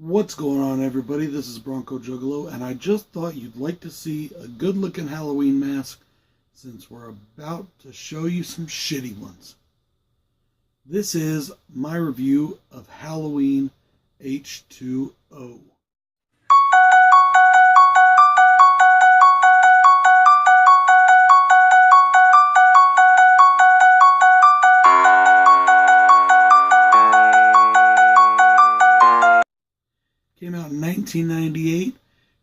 What's going on, everybody? This is BroncoJuggalo, and I just thought you'd like to see a good-looking Halloween mask since we're about to show you some shitty ones. This is my review of Halloween H20. Came out in 1998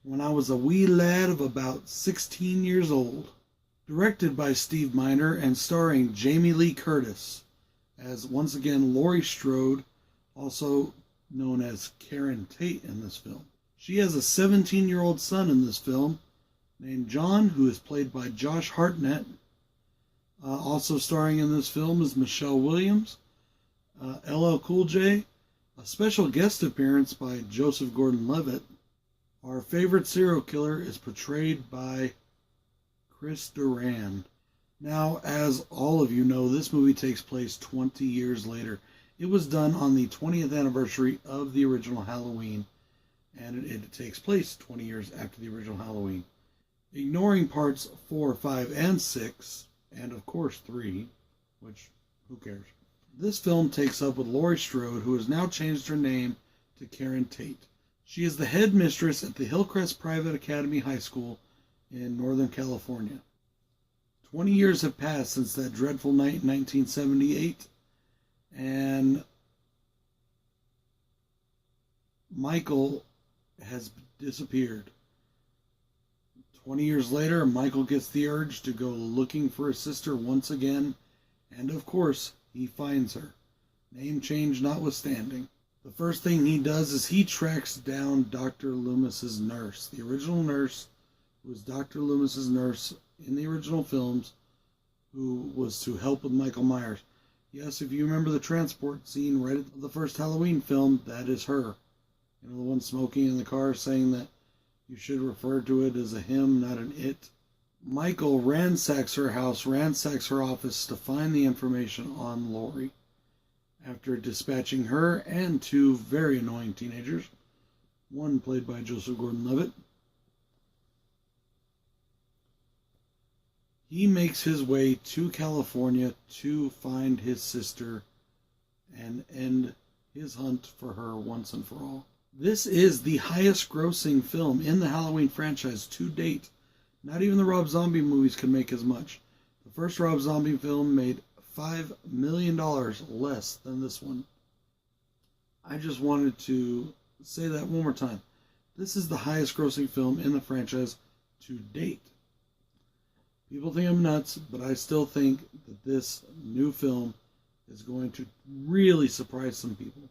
when I was a wee lad of about 16 years old. Directed by Steve Miner and starring Jamie Lee Curtis as, once again, Laurie Strode, also known as Karen Tate in this film. She has a 17-year-old son in this film named John, who is played by Josh Hartnett. Also starring in this film is Michelle Williams, LL Cool J, a special guest appearance by Joseph Gordon-Levitt. Our favorite serial killer is portrayed by Chris Duran. Now, as all of you know, this movie takes place 20 years later. It was done on the 20th anniversary of the original Halloween, and it takes place 20 years after the original Halloween. Ignoring parts 4, 5, and 6, and of course 3, which, who cares? This film takes up with Laurie Strode, who has now changed her name to Karen Tate. She is the head mistress at the Hillcrest Private Academy High School in Northern California. 20 years have passed since that dreadful night in 1978, and Michael has disappeared. 20 years later, Michael gets the urge to go looking for his sister once again, and of course, he finds her, name change notwithstanding. The first thing he does is he tracks down Dr. Loomis's nurse. The original nurse, who was Dr. Loomis's nurse in the original films, who was to help with Michael Myers. Yes, if you remember the transport scene right at the first Halloween film, that is her. You know, the one smoking in the car saying that you should refer to it as a him, not an it. Michael ransacks her house, ransacks her office to find the information on Laurie. After dispatching her and two very annoying teenagers, one played by Joseph Gordon-Levitt, he makes his way to California to find his sister and end his hunt for her once and for all. This is the highest grossing film in the Halloween franchise to date. Not even the Rob Zombie movies can make as much. The first Rob Zombie film made $5 million less than this one. I just wanted to say that one more time. This is the highest grossing film in the franchise to date. People think I'm nuts, but I still think that this new film is going to really surprise some people.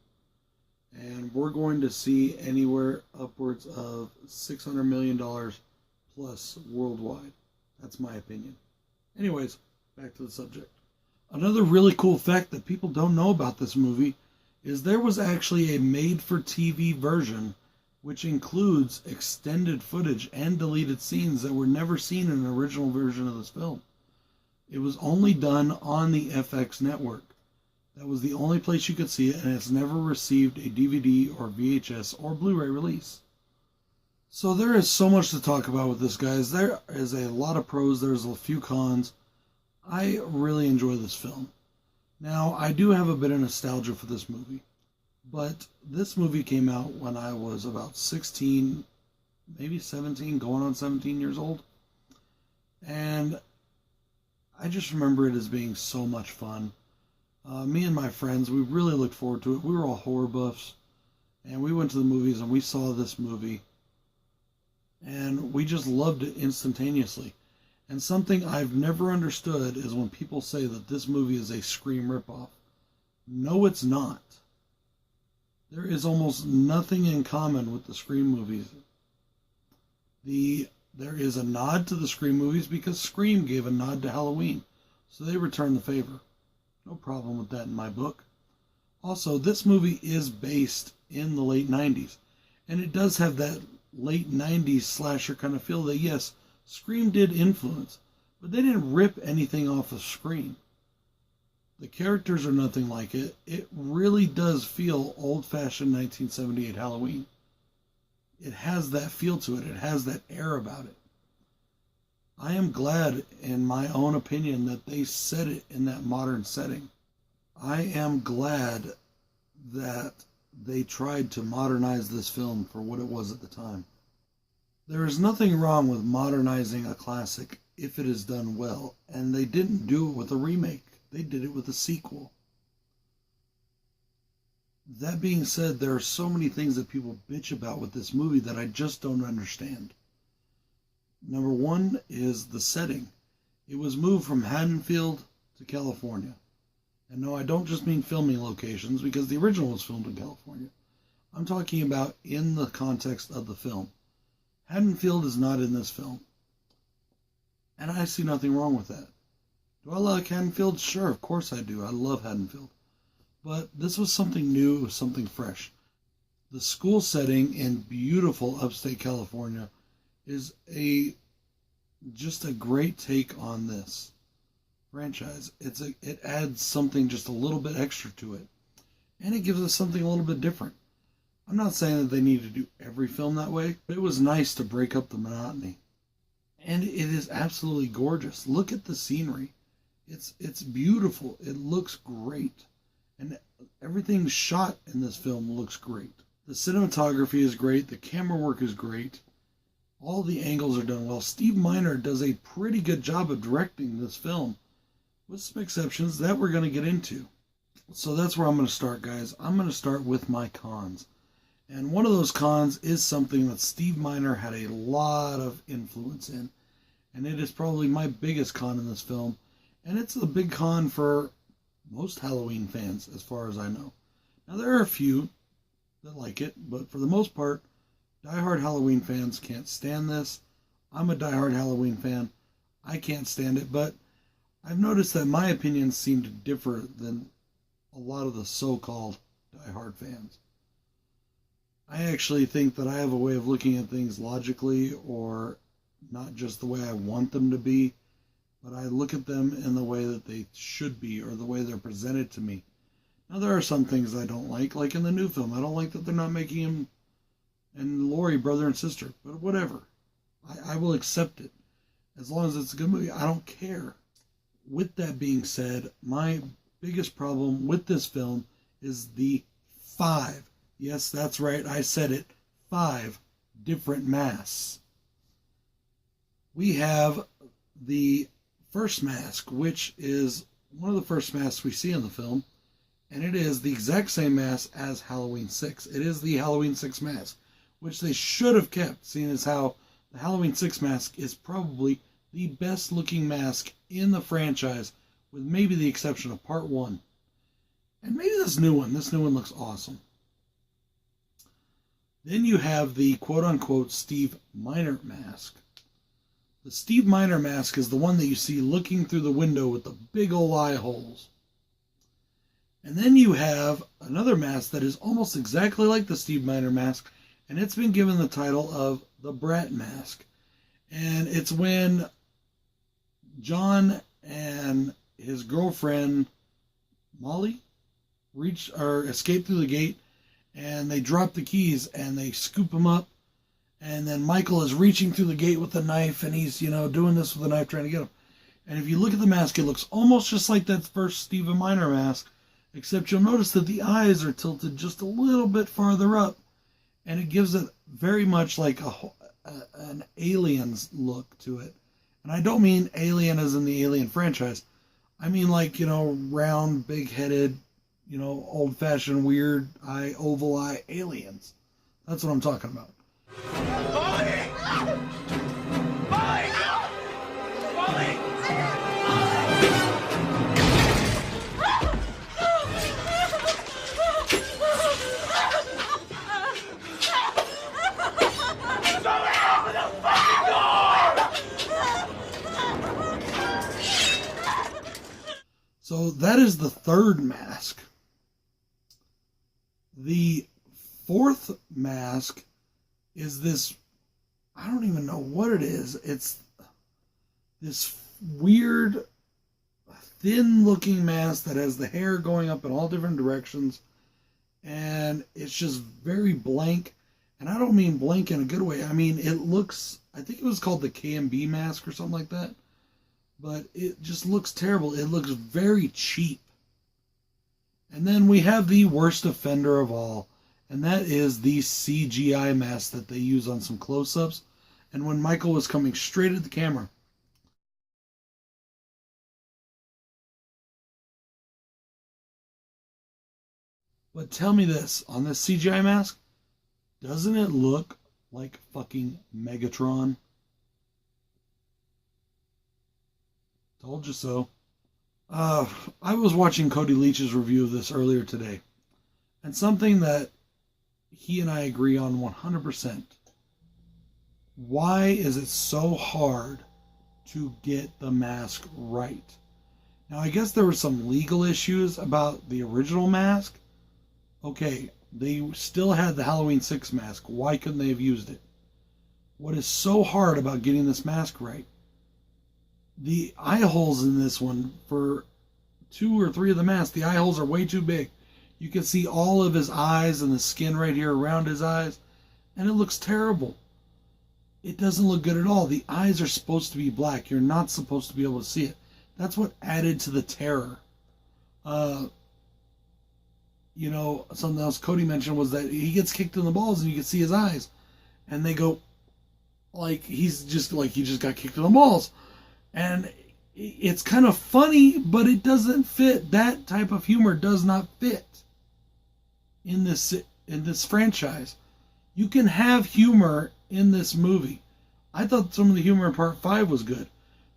And we're going to see anywhere upwards of $600 million plus worldwide. That's my opinion. Anyways, back to the subject. Another really cool fact that people don't know about this movie is there was actually a made-for-TV version which includes extended footage and deleted scenes that were never seen in an original version of this film. It was only done on the FX network. That was the only place you could see it, and it's never received a DVD or VHS or Blu-ray release. So there is so much to talk about with this, guys. There is a lot of pros, there's a few cons. I really enjoy this film. Now, I do have a bit of nostalgia for this movie, but this movie came out when I was about 16, maybe 17, going on 17 years old. And I just remember it as being so much fun. Me and my friends, we really looked forward to it. We were all horror buffs, and we went to the movies and we saw this movie. And we just loved it instantaneously. And something I've never understood is when people say that this movie is a Scream ripoff. No, it's not. There is almost nothing in common with the Scream movies. There is a nod to the Scream movies because Scream gave a nod to Halloween. So they returned the favor. No problem with that in my book. Also, this movie is based in the late 90s. And it does have that late 90s slasher kind of feel that, yes, Scream did influence, but they didn't rip anything off of Scream. The characters are nothing like it. It really does feel old-fashioned 1978 Halloween. It has that feel to it. It has that air about it. I am glad, in my own opinion, that they set it in that modern setting. I am glad that they tried to modernize this film for what it was at the time. There is nothing wrong with modernizing a classic if it is done well, and they didn't do it with a remake. They did it with a sequel. That being said, there are so many things that people bitch about with this movie that I just don't understand. Number one is the setting. It was moved from Haddonfield to California. And no, I don't just mean filming locations, because the original was filmed in California. I'm talking about in the context of the film. Haddonfield is not in this film. And I see nothing wrong with that. Do I like Haddonfield? Sure, of course I do. I love Haddonfield. But this was something new, it was something fresh. The school setting in beautiful upstate California is just a great take on this franchise. It adds something just a little bit extra to it. And it gives us something a little bit different. I'm not saying that they need to do every film that way, but it was nice to break up the monotony. And it is absolutely gorgeous. Look at the scenery. It's beautiful. It looks great. And everything shot in this film looks great. The cinematography is great. The camera work is great. All the angles are done well. Steve Miner does a pretty good job of directing this film, with some exceptions that we're going to get into. So that's where I'm going to start, guys. I'm going to start with my cons. And one of those cons is something that Steve Miner had a lot of influence in. And it is probably my biggest con in this film. And it's a big con for most Halloween fans, as far as I know. Now, there are a few that like it, but for the most part, diehard Halloween fans can't stand this. I'm a diehard Halloween fan. I can't stand it, but I've noticed that my opinions seem to differ than a lot of the so-called diehard fans. I actually think that I have a way of looking at things logically, or not just the way I want them to be, but I look at them in the way that they should be, or the way they're presented to me. Now, there are some things I don't like in the new film. I don't like that they're not making him and Laurie brother and sister, but whatever. I will accept it. As long as it's a good movie, I don't care. With that being said, my biggest problem with this film is the 5, yes, that's right, I said it, 5 different masks. We have the first mask, which is one of the first masks we see in the film, and it is the exact same mask as Halloween 6. It is the Halloween 6 mask, which they should have kept, seeing as how the Halloween 6 mask is probably the best looking mask in the franchise, with maybe the exception of part 1. And maybe this new one. This new one looks awesome. Then you have the quote-unquote Steve Miner mask. The Steve Miner mask is the one that you see looking through the window with the big ol' eye holes. And then you have another mask that is almost exactly like the Steve Miner mask, and it's been given the title of the Brat mask. And it's when John and his girlfriend Molly escape through the gate, and they drop the keys and they scoop them up, and then Michael is reaching through the gate with a knife, and he's doing this with a knife trying to get him. And if you look at the mask, it looks almost just like that first Stephen Miner mask, except you'll notice that the eyes are tilted just a little bit farther up, and it gives it very much like an Aliens look to it. And I don't mean alien as in the Alien franchise. I mean like, round, big-headed, old-fashioned, weird eye, oval eye aliens. That's what I'm talking about. Molly! Molly! Molly! So that is the third mask. The fourth mask is this, I don't even know what it is. It's this weird, thin-looking mask that has the hair going up in all different directions. And it's just very blank. And I don't mean blank in a good way. I mean, it looks, I think it was called the KMB mask or something like that. But it just looks terrible. It looks very cheap. And then we have the worst offender of all, and that is the CGI mask that they use on some close-ups. And when Michael was coming straight at the camera, but tell me this, on this CGI mask, doesn't it look like fucking Megatron? Told you so. I was watching Cody Leach's review of this earlier today, and something that he and I agree on 100%. Why is it so hard to get the mask right? Now, I guess there were some legal issues about the original mask. Okay, they still had the Halloween 6 mask. Why couldn't they have used it? What is so hard about getting this mask right? The eye holes in this one, for 2 or 3 of the masks, the eye holes are way too big. You can see all of his eyes and the skin right here around his eyes, and it looks terrible. It doesn't look good at all. The eyes are supposed to be black. You're not supposed to be able to see it. That's what added to the terror. Something else Cody mentioned was that he gets kicked in the balls and you can see his eyes. And they go, he just got kicked in the balls. And it's kind of funny, but it doesn't fit. That type of humor does not fit in this franchise. You can have humor in this movie. I thought some of the humor in part 5 was good,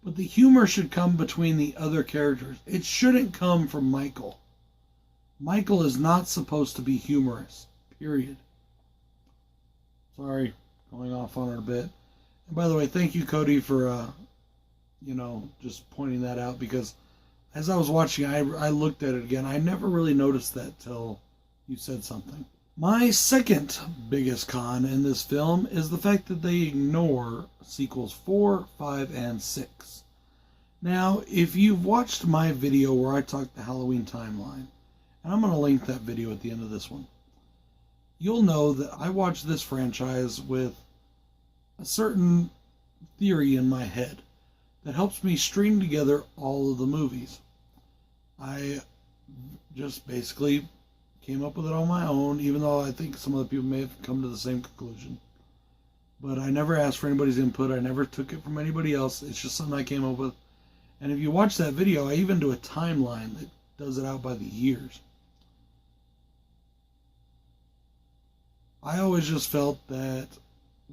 but the humor should come between the other characters. It shouldn't come from Michael. Michael is not supposed to be humorous, period. Sorry, going off on it a bit. And by the way, thank you, Cody, for just pointing that out, because as I was watching, I looked at it again. I never really noticed that till you said something. My second biggest con in this film is the fact that they ignore sequels 4, 5, and 6. Now, if you've watched my video where I talked the Halloween timeline, and I'm going to link that video at the end of this one, you'll know that I watched this franchise with a certain theory in my head that helps me string together all of the movies. I just basically came up with it on my own, even though I think some other people may have come to the same conclusion. But I never asked for anybody's input. I never took it from anybody else. It's just something I came up with. And if you watch that video, I even do a timeline that does it out by the years. I always just felt that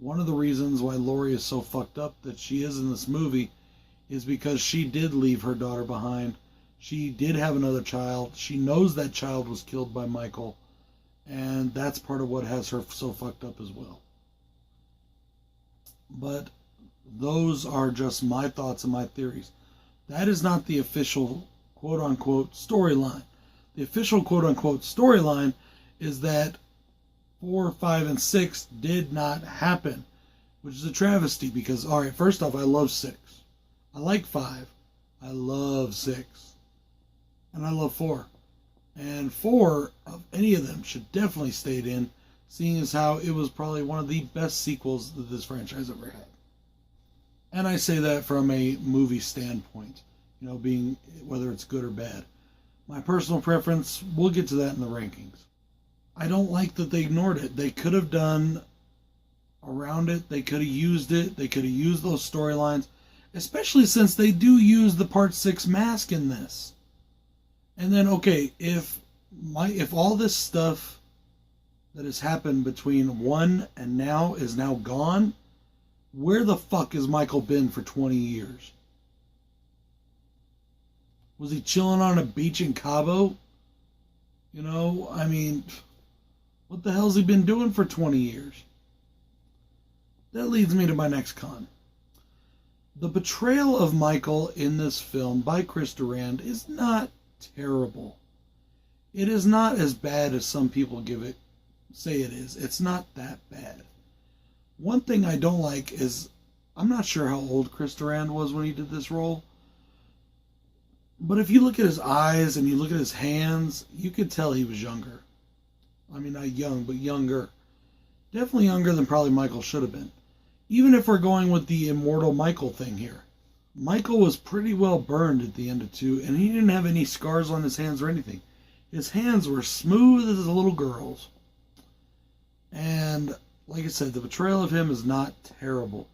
one of the reasons why Laurie is so fucked up that she is in this movie is because she did leave her daughter behind. She did have another child. She knows that child was killed by Michael. And that's part of what has her so fucked up as well. But those are just my thoughts and my theories. That is not the official quote-unquote storyline. The official quote-unquote storyline is that 4, 5, and 6 did not happen, which is a travesty because, all right, first off, I love 6. I like 5. I love 6. And I love 4. And 4 of any of them should definitely stayed in, seeing as how it was probably one of the best sequels that this franchise ever had. And I say that from a movie standpoint, being whether it's good or bad. My personal preference, we'll get to that in the rankings. I don't like that they ignored it. They could have done around it. They could have used it. They could have used those storylines, especially since they do use the Part 6 mask in this. And then, okay, if all this stuff that has happened between 1 and now is now gone, where the fuck has Michael been for 20 years? Was he chilling on a beach in Cabo? What the hell's he been doing for 20 years? That leads me to my next con. The portrayal of Michael in this film by Chris Durand is not terrible. It is not as bad as some people say it is. It's not that bad. One thing I don't like is, I'm not sure how old Chris Durand was when he did this role, but if you look at his eyes and you look at his hands, you could tell he was younger. I mean, not young, but younger. Definitely younger than probably Michael should have been. Even if we're going with the immortal Michael thing here. Michael was pretty well burned at the end of 2, and he didn't have any scars on his hands or anything. His hands were smooth as a little girl's. And, like I said, the portrayal of him is not terrible.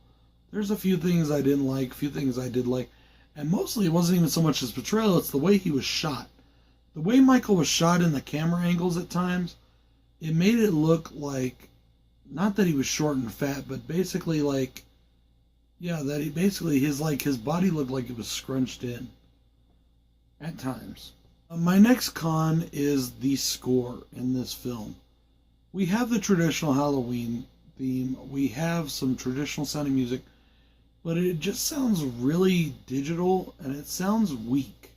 There's a few things I didn't like, a few things I did like. And mostly it wasn't even so much his portrayal, it's the way he was shot. The way Michael was shot in the camera angles at times, it made it look like, not that he was short and fat, but basically like, yeah, that he basically, his body looked like it was scrunched in at times. My next con is the score in this film. We have the traditional Halloween theme, we have some traditional sounding music, but it just sounds really digital and it sounds weak.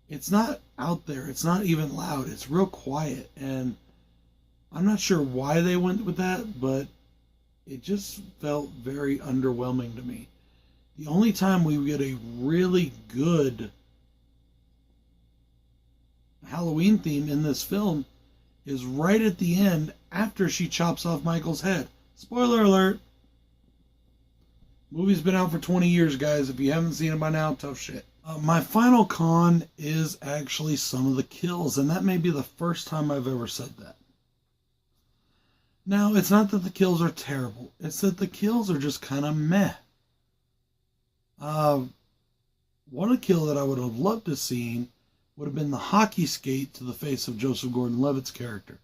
It's not out there, it's not even loud, it's real quiet, and I'm not sure why they went with that, but it just felt very underwhelming to me. The only time we get a really good Halloween theme in this film is right at the end after she chops off Michael's head. Spoiler alert! Movie's been out for 20 years, guys. If you haven't seen it by now, tough shit. My final con is actually some of the kills, and that may be the first time I've ever said that. Now, it's not that the kills are terrible. It's that the kills are just kind of meh. One kill that I would have loved to have seen would have been the hockey skate to the face of Joseph Gordon-Levitt's character.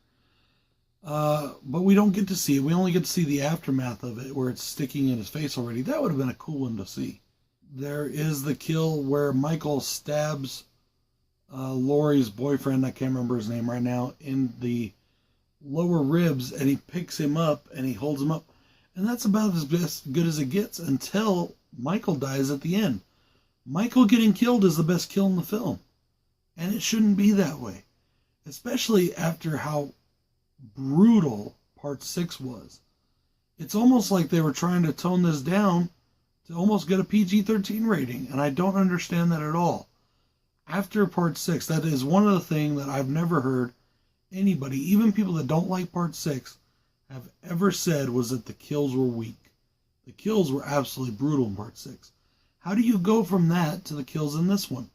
But we don't get to see it. We only get to see the aftermath of it, where it's sticking in his face already. That would have been a cool one to see. There is the kill where Michael stabs Laurie's boyfriend, I can't remember his name right now, in the lower ribs, and he picks him up and he holds him up. And that's about as good as it gets until Michael dies at the end. Michael getting killed is the best kill in the film. And it shouldn't be that way. Especially after how brutal Part 6 was. It's almost like they were trying to tone this down to almost get a PG-13 rating. And I don't understand that at all. After Part 6, that is one of the things that I've never heard anybody, even people that don't like Part 6, have ever said was that the kills were weak. The kills were absolutely brutal in Part 6. How do you go from that to the kills in this one?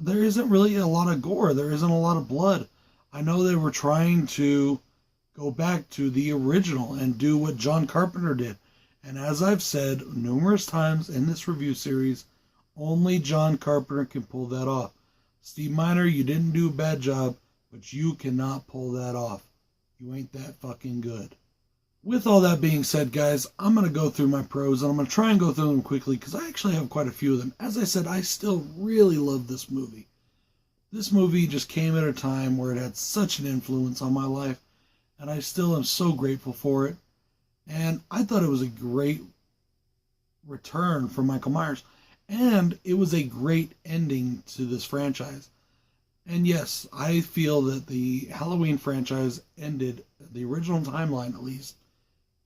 There isn't really a lot of gore. There isn't a lot of blood. I know they were trying to go back to the original and do what John Carpenter did. And as I've said numerous times in this review series, only John Carpenter can pull that off. Steve Miner, you didn't do a bad job, but you cannot pull that off. You ain't that fucking good. With all that being said, guys, I'm going to go through my pros, and I'm going to try and go through them quickly, because I actually have quite a few of them. As I said, I still really love this movie. This movie just came at a time where it had such an influence on my life, and I still am so grateful for it. And I thought it was a great return for Michael Myers, and it was a great ending to this franchise. And yes, I feel that the Halloween franchise ended, the original timeline at least,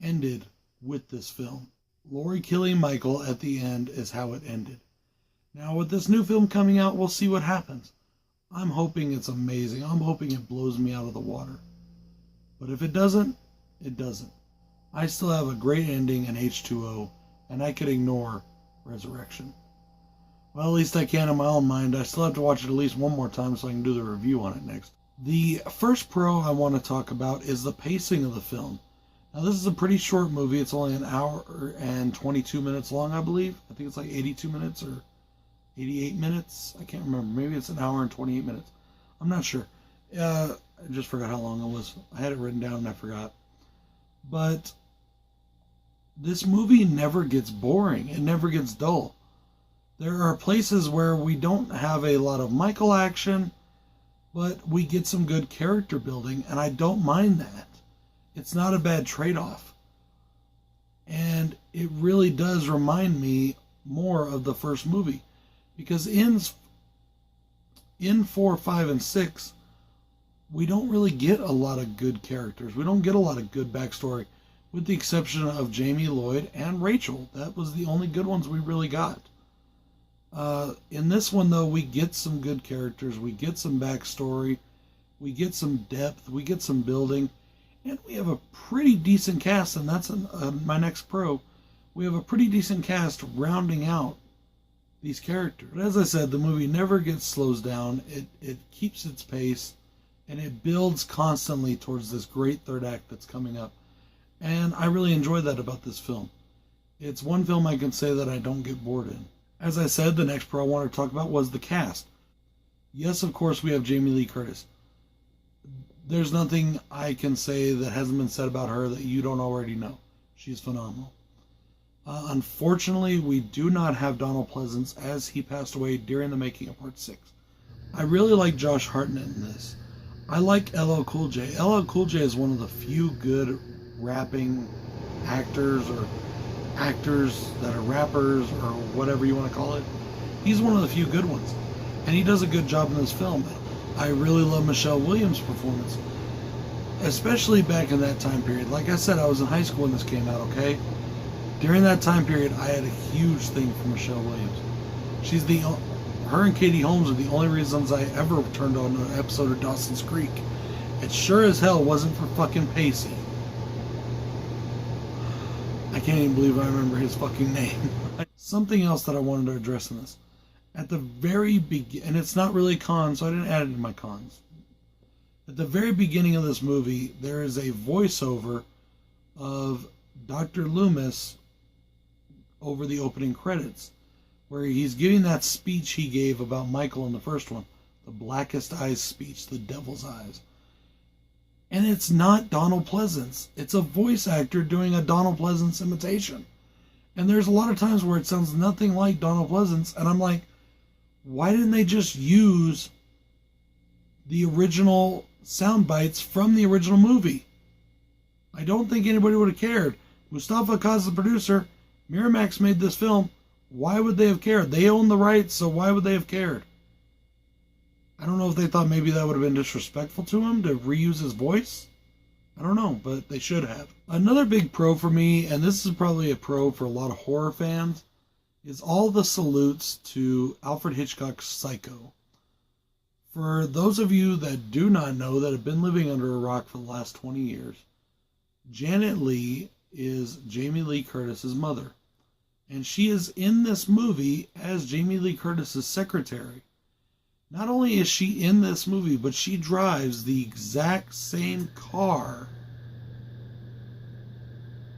ended with this film. Laurie killing Michael at the end is how it ended. Now with this new film coming out, we'll see what happens. I'm hoping it's amazing. I'm hoping it blows me out of the water. But if it doesn't, it doesn't. I still have a great ending in H20, and I could ignore Resurrection. Well, at least I can in my own mind. I still have to watch it at least one more time so I can do the review on it next. The first pro I want to talk about is the pacing of the film. Now, this is a pretty short movie. It's only an hour and 22 minutes long, I believe. I think it's like 82 minutes or 88 minutes. I can't remember. Maybe it's an hour and 28 minutes. I'm not sure. I just forgot how long it was. I had it written down and I forgot. But this movie never gets boring. It never gets dull. There are places where we don't have a lot of Michael action, but we get some good character building, and I don't mind that. It's not a bad trade-off. And it really does remind me more of the first movie. Because in 4, 5, and 6, we don't really get a lot of good characters. We don't get a lot of good backstory, with the exception of Jamie Lloyd and Rachel. That was the only good ones we really got. In this one, though, we get some good characters. We get some backstory. We get some depth, we get some building, and we have a pretty decent cast, and that's my next pro. We have a pretty decent cast rounding out these characters. But as I said, the movie never slows down. It keeps its pace, and it builds constantly towards this great third act that's coming up. And I really enjoy that about this film. It's one film I can say that I don't get bored in. As I said, the next pro I wanted to talk about was the cast. Yes, of course, we have Jamie Lee Curtis. There's nothing I can say that hasn't been said about her that you don't already know. She's phenomenal. Unfortunately, we do not have Donald Pleasance, as he passed away during the making of Part 6. I really like Josh Hartnett in this. I like LL Cool J. LL Cool J is one of the few good rapping actors, or actors that are rappers, or whatever you want to call it. He's one of the few good ones, and he does a good job in this film. I really love Michelle Williams' performance, especially back in that time period. Like I said, I was in high school when this came out, okay? During that time period, I had a huge thing for Michelle Williams. Her and Katie Holmes are the only reasons I ever turned on an episode of Dawson's Creek. It sure as hell wasn't for fucking Pacey. I can't even believe I remember his fucking name. Something else that I wanted to address in this. At the very beginning, and it's not really a con, so I didn't add it to my cons. At the very beginning of this movie, there is a voiceover of Dr. Loomis over the opening credits, where he's giving that speech he gave about Michael in the first one, the blackest eyes speech, the devil's eyes. And it's not Donald Pleasance. It's a voice actor doing a Donald Pleasance imitation. And there's a lot of times where it sounds nothing like Donald Pleasance, and I'm like, why didn't they just use the original sound bites from the original movie? I don't think anybody would have cared. Mustafa Kaz, the producer, Miramax made this film. Why would they have cared? They own the rights, so why would they have cared? I don't know if they thought maybe that would have been disrespectful to him to reuse his voice. I don't know, but they should have. Another big pro for me, and this is probably a pro for a lot of horror fans, is all the salutes to Alfred Hitchcock's Psycho. For those of you that do not know, that have been living under a rock for the last 20 years, Janet Leigh is Jamie Lee Curtis's mother. And she is in this movie as Jamie Lee Curtis's secretary. Not only is she in this movie, but she drives the exact same car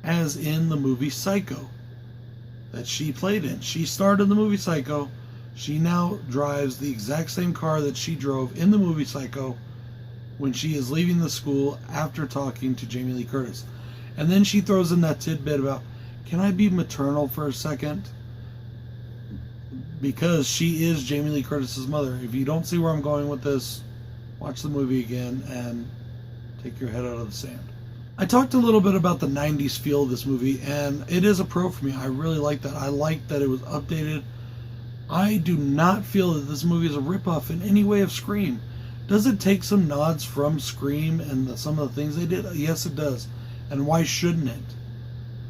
as in the movie Psycho that she played in. She starred in the movie Psycho. She now drives the exact same car that she drove in the movie Psycho when she is leaving the school after talking to Jamie Lee Curtis. And then she throws in that tidbit about, can I be maternal for a second? Because she is Jamie Lee Curtis's mother. If you don't see where I'm going with this, watch the movie again and take your head out of the sand. I talked a little bit about the 90s feel of this movie, and it is a pro for me. I really like that. I like that it was updated. I do not feel that this movie is a ripoff in any way of Scream. Does it take some nods from Scream and some of the things they did? Yes, it does. And why shouldn't it?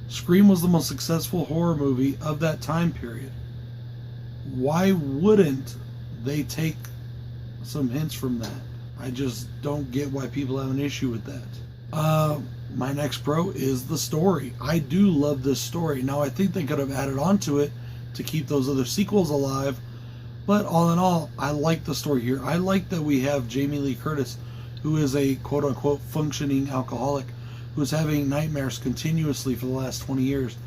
Scream was the most successful horror movie of that time period. Why wouldn't they take some hints from that? I just don't get why people have an issue with that. My next pro is the story. I do love this story. Now, I think they could have added on to it to keep those other sequels alive, but all in all, I like the story here. I like that we have Jamie Lee Curtis, who is a quote-unquote functioning alcoholic, who's having nightmares continuously for the last 20 years,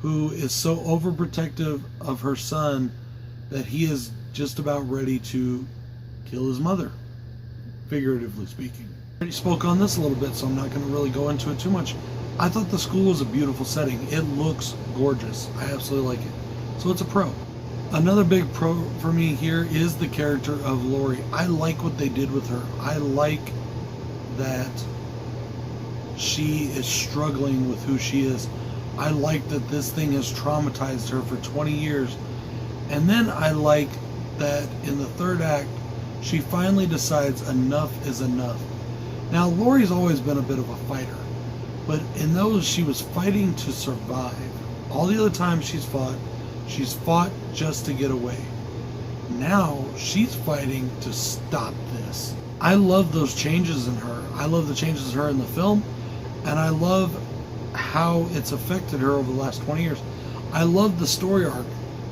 who is so overprotective of her son that he is just about ready to kill his mother, figuratively speaking. I already spoke on this a little bit, so I'm not going to really go into it too much. I thought the school was a beautiful setting. It looks gorgeous. I absolutely like it. So it's a pro. Another big pro for me here is the character of Laurie. I like what they did with her. I like that she is struggling with who she is. I like that this thing has traumatized her for 20 years. And then I like that in the third act, she finally decides enough is enough. Now, Laurie's always been a bit of a fighter, but in those, she was fighting to survive. All the other times she's fought just to get away. Now, she's fighting to stop this. I love those changes in her. I love the changes in her in the film, and I love how it's affected her over the last 20 years. I love the story arc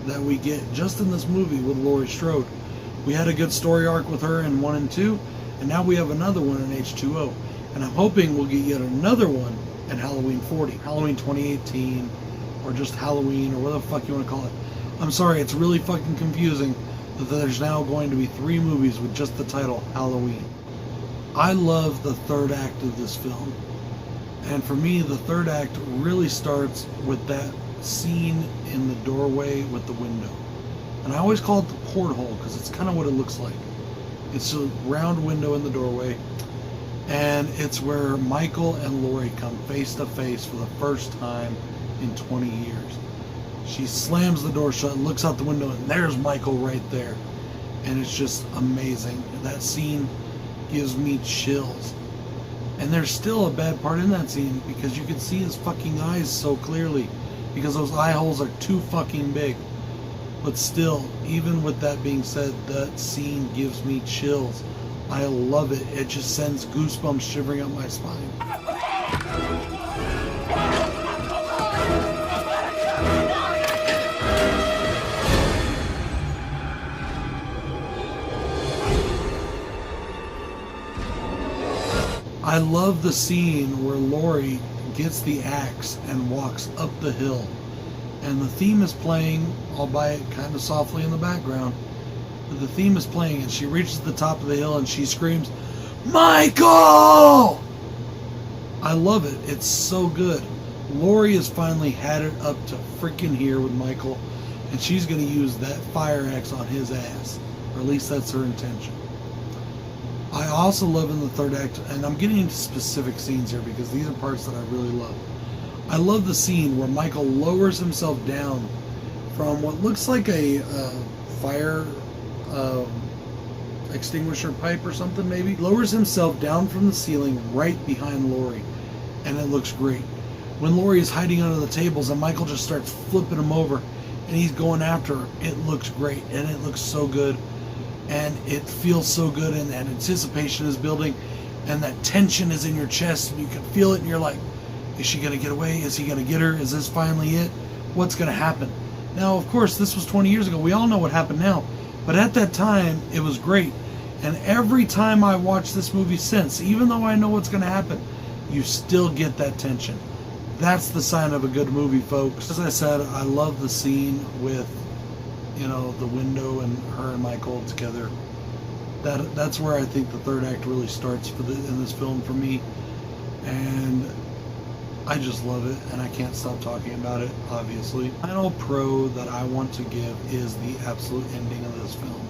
that we get just in this movie with Laurie Strode. We had a good story arc with her in 1 and 2, and now we have another one in H20. And I'm hoping we'll get yet another one in Halloween 40, Halloween 2018, or just Halloween, or whatever the fuck you want to call it. I'm sorry, it's really fucking confusing that there's now going to be 3 movies with just the title Halloween. I love the third act of this film. And for me, the third act really starts with that scene in the doorway with the window. And I always call it the porthole because it's kind of what it looks like. It's a round window in the doorway, and it's where Michael and Laurie come face to face for the first time in 20 years. She slams the door shut, looks out the window, and there's Michael right there. And it's just amazing. That scene gives me chills. And there's still a bad part in that scene because you can see his fucking eyes so clearly because those eye holes are too fucking big. But still, even with that being said, that scene gives me chills. I love it. It just sends goosebumps shivering up my spine. I love the scene where Laurie gets the axe and walks up the hill. And the theme is playing, albeit kind of softly in the background. But the theme is playing, and she reaches the top of the hill and she screams, "Michael!" I love it. It's so good. Laurie has finally had it up to freaking here with Michael, and she's going to use that fire axe on his ass. Or at least that's her intention. I also love in the third act, and I'm getting into specific scenes here because these are parts that I really love. I love the scene where Michael lowers himself down from what looks like a fire extinguisher pipe or something, maybe. Lowers himself down from the ceiling right behind Laurie, and it looks great. When Laurie is hiding under the tables and Michael just starts flipping him over and he's going after her, it looks great, and it looks so good, and it feels so good, and anticipation is building, and that tension is in your chest, and you can feel it, and you're like, is she going to get away? Is he going to get her? Is this finally it? What's going to happen? Now, of course, this was 20 years ago. We all know what happened now. But at that time, it was great. And every time I watch this movie since, even though I know what's going to happen, you still get that tension. That's the sign of a good movie, folks. As I said, I love the scene with, the window and her and Michael together. That's where I think the third act really starts in this film for me. And I just love it, and I can't stop talking about it, obviously. The final pro that I want to give is the absolute ending of this film.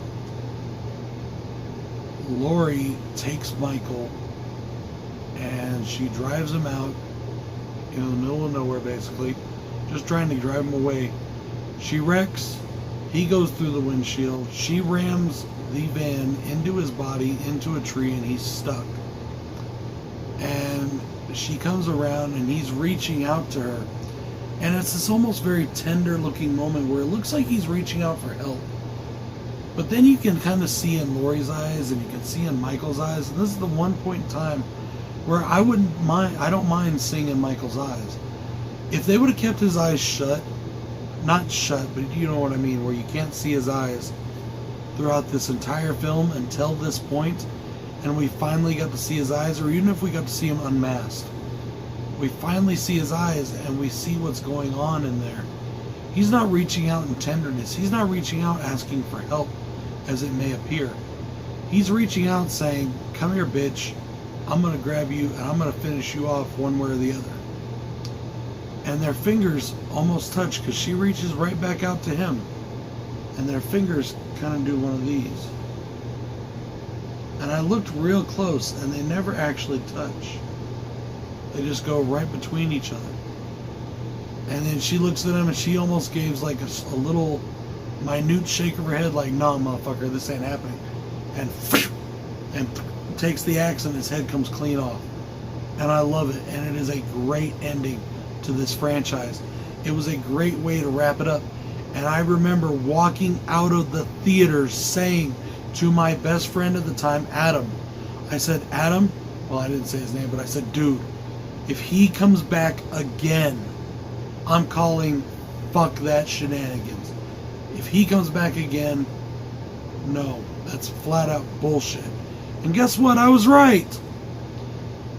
Laurie takes Michael, and she drives him out in the middle of nowhere, basically, just trying to drive him away. She wrecks, he goes through the windshield, she rams the van into his body, into a tree, and he's stuck. And she comes around and he's reaching out to her, and it's this almost very tender looking moment where it looks like he's reaching out for help, but then you can kind of see in Laurie's eyes and you can see in Michael's eyes, and this is the one point in time where I don't mind seeing in Michael's eyes. If they would have kept his eyes shut, not shut, but you know what I mean, where you can't see his eyes throughout this entire film until this point, and we finally got to see his eyes, or even if we got to see him unmasked, we finally see his eyes and we see what's going on in there. He's not reaching out in tenderness. He's not reaching out asking for help, as it may appear. He's reaching out saying, "Come here, bitch. I'm going to grab you and I'm going to finish you off one way or the other." And their fingers almost touch because she reaches right back out to him. And their fingers kind of do one of these. And I looked real close, and they never actually touch. They just go right between each other. And then she looks at him, and she almost gives like a little minute shake of her head, like, "Nah, motherfucker, this ain't happening." And takes the axe, and his head comes clean off. And I love it, and it is a great ending to this franchise. It was a great way to wrap it up. And I remember walking out of the theater saying to my best friend at the time, Adam, I said, Adam, well, I didn't say his name, but I said, dude, if he comes back again, I'm calling fuck that shenanigans. If he comes back again, no, that's flat out bullshit. And guess what? I was right.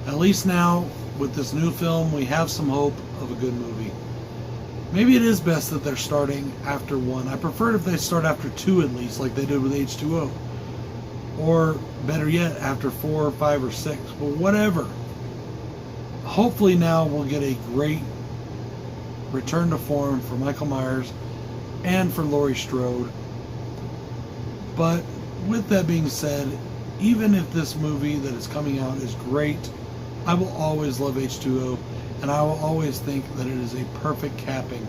At least now, with this new film, we have some hope of a good movie. Maybe it is best that they're starting after 1. I prefer it if they start after 2 at least, like they did with H20. Or, better yet, after 4 or 5 or 6. But whatever. Hopefully now we'll get a great return to form for Michael Myers and for Laurie Strode. But with that being said, even if this movie that is coming out is great, I will always love H20, and I will always think that it is a perfect capping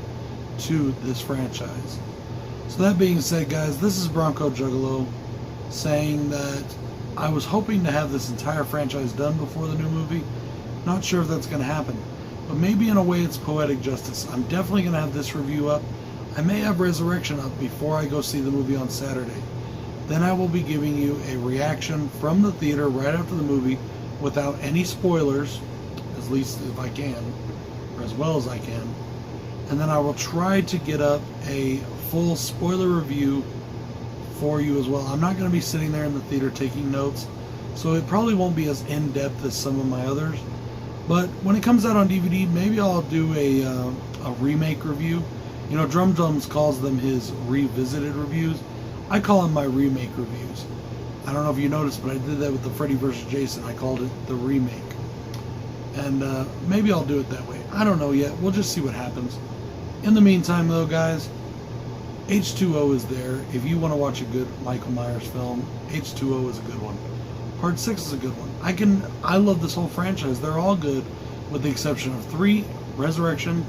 to this franchise. So that being said, guys, this is BroncoJuggalo saying that I was hoping to have this entire franchise done before the new movie. Not sure if that's going to happen, but maybe in a way it's poetic justice. I'm definitely going to have this review up. I may have Resurrection up before I go see the movie on Saturday. Then I will be giving you a reaction from the theater right after the movie without any spoilers, at least if I can, or as well as I can. And then I will try to get up a full spoiler review for you as well. I'm not going to be sitting there in the theater taking notes, so it probably won't be as in-depth as some of my others. But when it comes out on DVD, maybe I'll do a remake review. You know, Drum Drums calls them his revisited reviews. I call them my remake reviews. I don't know if you noticed, but I did that with the Freddy vs. Jason. I called it the remake. And maybe I'll do it that way. I don't know yet. We'll just see what happens. In the meantime, though, guys, H20 is there. If you want to watch a good Michael Myers film, H20 is a good one. Part 6 is a good one. I love this whole franchise. They're all good, with the exception of 3, Resurrection,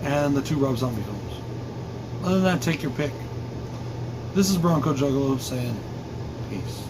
and the 2 Rob Zombie films. Other than that, take your pick. This is BroncoJuggalo saying peace.